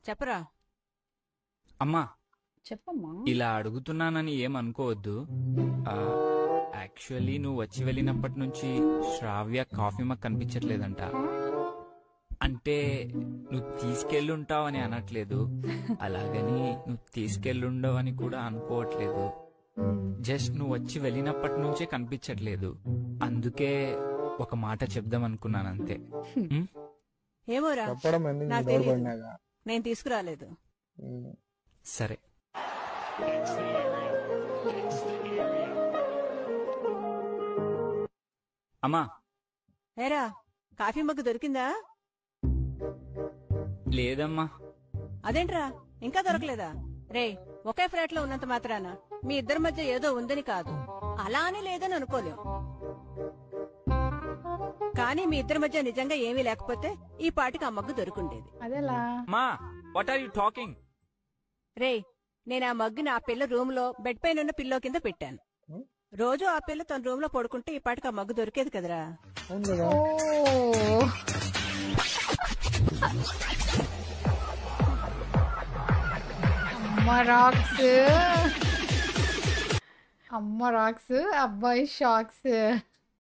చెప్పరా. అమ్మా, చెప్పమ్మా. ఇలా అడుగుతున్నానని ఏమనుకోవద్దు. యాక్చువల్లీ నువ్వు వచ్చి వెళ్ళినప్పటి నుంచి శ్రావ్య కాఫీ మాకు కనిపించట్లేదంట. అంటే నువ్వు తీసుకెళ్ళుంటావని అనట్లేదు, అలాగని నువ్వు తీసుకెళ్ళుండవని కూడా అనుకోవట్లేదు. జస్ట్ నువ్వు వచ్చి వెళ్ళినప్పటి నుంచే కనిపించట్లేదు. అందుకే ఒక మాట చెప్దాం అనుకున్నాను అంతే. ఏమోరా, చెప్పడం ఎందుకు నాకు గొడవ తెలీదు. పడినాక? నేను తీసుకురాలేదు. సరే. అమ్మా, ఏరా, కాఫీ మగ్గు దొరికిందా? లేదమ్మా. అదేంట్రా, ఇంకా దొరకలేదా? రే, ఒకే ఫ్లాట్ లో ఉన్నంత మాత్రాన మీ ఇద్దరి మధ్య ఏదో ఉందని కాదు, అలా అని లేదని అనుకోలేం. కానీ మీ ఇద్దరి మధ్య నిజంగా ఏమీ లేకపోతే ఈ పాటికి ఆ మగ్గు దొరుకుండేది. అదేలా? మా వాట్ ఆర్ యు టాకింగ్? రే, నేను ఆ మగ్గుని ఆ పిల్ల రూమ్ లో బెడ్ పైన ఉన్న పిల్లో కింద పెట్టాను. రోజు ఆ పిల్ల తన రూమ్ లో పడుకుంటే ఈ పాటికి ఆ మగ్గు దొరికేది కదరా. అవును కదా? ఓ అమ్మ రాక్స్, అమ్మ రాక్స్, అబ్బాయి షాక్స్.